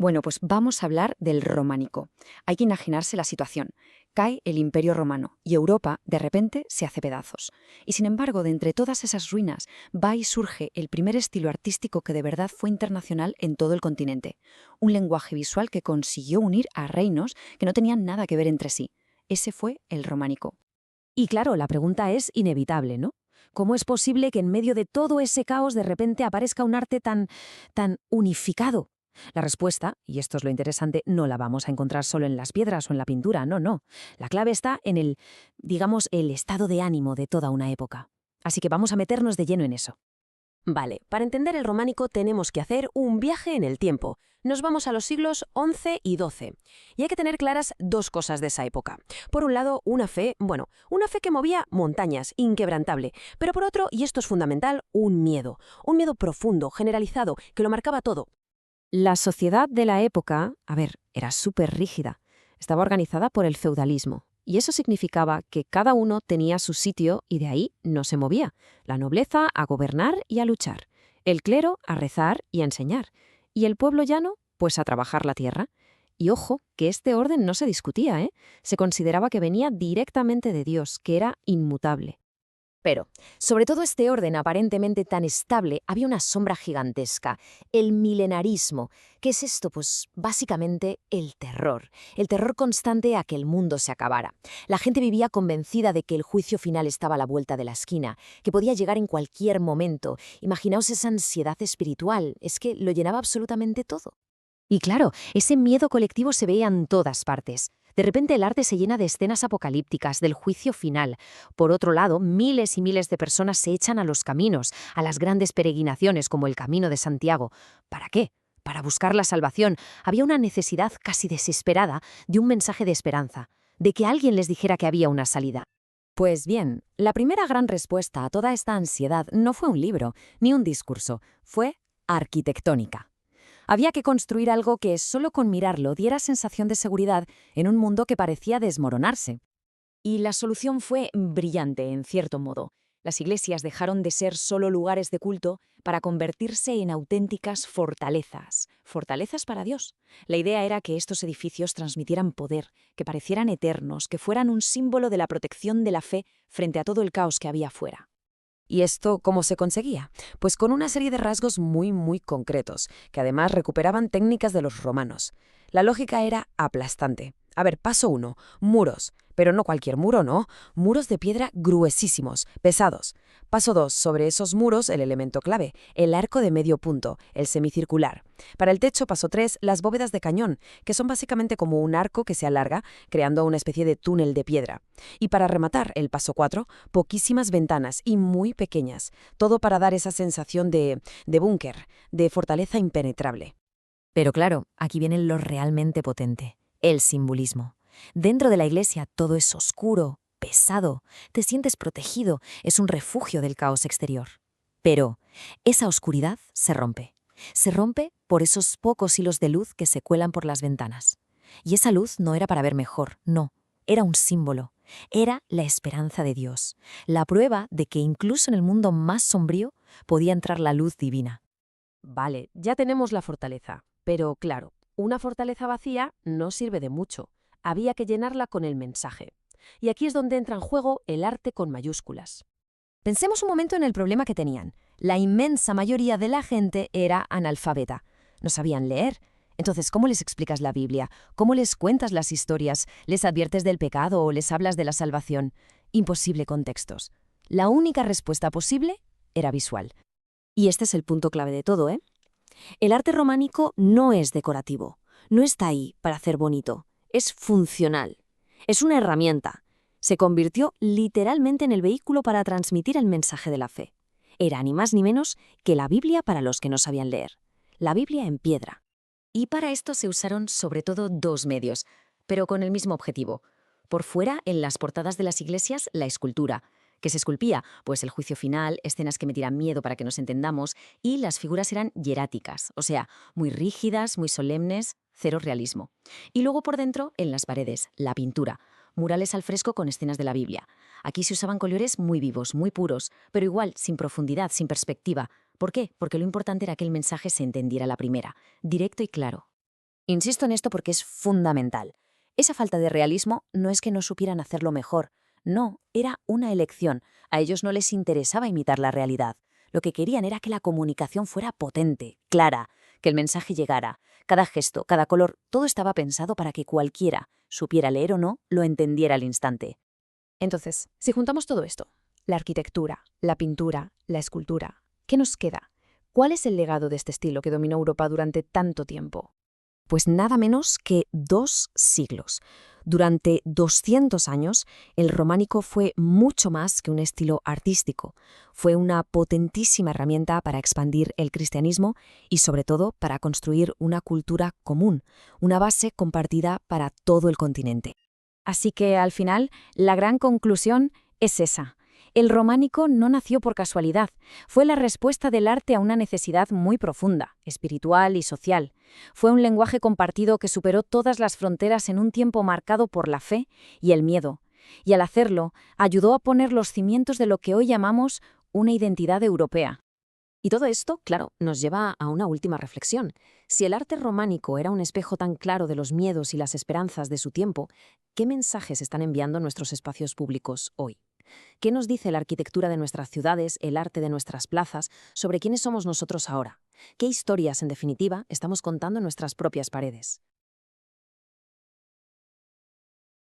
Bueno, pues vamos a hablar del románico. Hay que imaginarse la situación. Cae el Imperio Romano y Europa, de repente, se hace pedazos. Y sin embargo, de entre todas esas ruinas, va y surge el primer estilo artístico que de verdad fue internacional en todo el continente. Un lenguaje visual que consiguió unir a reinos que no tenían nada que ver entre sí. Ese fue el románico. Y claro, la pregunta es inevitable, ¿no? ¿Cómo es posible que en medio de todo ese caos de repente aparezca un arte tan unificado? La respuesta, y esto es lo interesante, no la vamos a encontrar solo en las piedras o en la pintura, no, no. La clave está en digamos, el estado de ánimo de toda una época. Así que vamos a meternos de lleno en eso. Vale, para entender el románico tenemos que hacer un viaje en el tiempo. Nos vamos a los siglos XI y XII. Y hay que tener claras dos cosas de esa época. Por un lado, una fe que movía montañas, inquebrantable. Pero por otro, y esto es fundamental, un miedo profundo, generalizado, que lo marcaba todo. La sociedad de la época, era súper rígida. Estaba organizada por el feudalismo. Y eso significaba que cada uno tenía su sitio y de ahí no se movía. La nobleza a gobernar y a luchar. El clero a rezar y a enseñar. Y el pueblo llano, pues a trabajar la tierra. Y ojo, que este orden no se discutía, ¿eh? Se consideraba que venía directamente de Dios, que era inmutable. Pero, sobre todo este orden aparentemente tan estable, había una sombra gigantesca, el milenarismo. ¿Qué es esto? Pues básicamente el terror constante a que el mundo se acabara. La gente vivía convencida de que el juicio final estaba a la vuelta de la esquina, que podía llegar en cualquier momento. Imaginaos esa ansiedad espiritual, es que lo llenaba absolutamente todo. Y claro, ese miedo colectivo se veía en todas partes. De repente el arte se llena de escenas apocalípticas, del juicio final. Por otro lado, miles y miles de personas se echan a los caminos, a las grandes peregrinaciones como el Camino de Santiago. ¿Para qué? Para buscar la salvación. Había una necesidad casi desesperada de un mensaje de esperanza, de que alguien les dijera que había una salida. Pues bien, la primera gran respuesta a toda esta ansiedad no fue un libro, ni un discurso, fue arquitectónica. Había que construir algo que, solo con mirarlo, diera sensación de seguridad en un mundo que parecía desmoronarse. Y la solución fue brillante, en cierto modo. Las iglesias dejaron de ser solo lugares de culto para convertirse en auténticas fortalezas. Fortalezas para Dios. La idea era que estos edificios transmitieran poder, que parecieran eternos, que fueran un símbolo de la protección de la fe frente a todo el caos que había fuera. ¿Y esto cómo se conseguía? Pues con una serie de rasgos muy concretos, que además recuperaban técnicas de los romanos. La lógica era aplastante. Paso 1, muros. Pero no cualquier muro, no. Muros de piedra gruesísimos, pesados. Paso 2, sobre esos muros el elemento clave, el arco de medio punto, el semicircular. Para el techo, paso 3, las bóvedas de cañón, que son básicamente como un arco que se alarga, creando una especie de túnel de piedra. Y para rematar, el paso 4, poquísimas ventanas y muy pequeñas, todo para dar esa sensación de búnker, de fortaleza impenetrable. Pero claro, aquí viene lo realmente potente, el simbolismo. Dentro de la iglesia todo es oscuro, pesado, te sientes protegido, es un refugio del caos exterior. Pero esa oscuridad se rompe. Se rompe por esos pocos hilos de luz que se cuelan por las ventanas. Y esa luz no era para ver mejor, no, era un símbolo. Era la esperanza de Dios, la prueba de que incluso en el mundo más sombrío podía entrar la luz divina. Vale, ya tenemos la fortaleza, pero claro, una fortaleza vacía no sirve de mucho. Había que llenarla con el mensaje. Y aquí es donde entra en juego el arte con mayúsculas. Pensemos un momento en el problema que tenían. La inmensa mayoría de la gente era analfabeta. No sabían leer. Entonces, ¿cómo les explicas la Biblia? ¿Cómo les cuentas las historias? ¿Les adviertes del pecado o les hablas de la salvación? Imposible con textos. La única respuesta posible era visual. Y este es el punto clave de todo, ¿eh? El arte románico no es decorativo. No está ahí para hacer bonito. Es funcional. Es una herramienta. Se convirtió literalmente en el vehículo para transmitir el mensaje de la fe. Era ni más ni menos que la Biblia para los que no sabían leer. La Biblia en piedra. Y para esto se usaron sobre todo dos medios, pero con el mismo objetivo. Por fuera, en las portadas de las iglesias, la escultura. ¿Qué se esculpía? Pues el juicio final, escenas que metieran miedo para que nos entendamos, y las figuras eran hieráticas, o sea, muy rígidas, muy solemnes, cero realismo. Y luego por dentro, en las paredes, la pintura, murales al fresco con escenas de la Biblia. Aquí se usaban colores muy vivos, muy puros, pero igual, sin profundidad, sin perspectiva. ¿Por qué? Porque lo importante era que el mensaje se entendiera a la primera, directo y claro. Insisto en esto porque es fundamental. Esa falta de realismo no es que no supieran hacerlo mejor. No, era una elección. A ellos no les interesaba imitar la realidad. Lo que querían era que la comunicación fuera potente, clara, que el mensaje llegara. Cada gesto, cada color, todo estaba pensado para que cualquiera, supiera leer o no, lo entendiera al instante. Entonces, si juntamos todo esto, la arquitectura, la pintura, la escultura, ¿qué nos queda? ¿Cuál es el legado de este estilo que dominó Europa durante tanto tiempo? Pues nada menos que 2 siglos. Durante 200 años, el románico fue mucho más que un estilo artístico. Fue una potentísima herramienta para expandir el cristianismo y, sobre todo, para construir una cultura común, una base compartida para todo el continente. Así que, al final, la gran conclusión es esa. El románico no nació por casualidad, fue la respuesta del arte a una necesidad muy profunda, espiritual y social. Fue un lenguaje compartido que superó todas las fronteras en un tiempo marcado por la fe y el miedo, y al hacerlo, ayudó a poner los cimientos de lo que hoy llamamos una identidad europea. Y todo esto, claro, nos lleva a una última reflexión. Si el arte románico era un espejo tan claro de los miedos y las esperanzas de su tiempo, ¿qué mensajes están enviando nuestros espacios públicos hoy? ¿Qué nos dice la arquitectura de nuestras ciudades, el arte de nuestras plazas, sobre quiénes somos nosotros ahora? ¿Qué historias, en definitiva, estamos contando en nuestras propias paredes?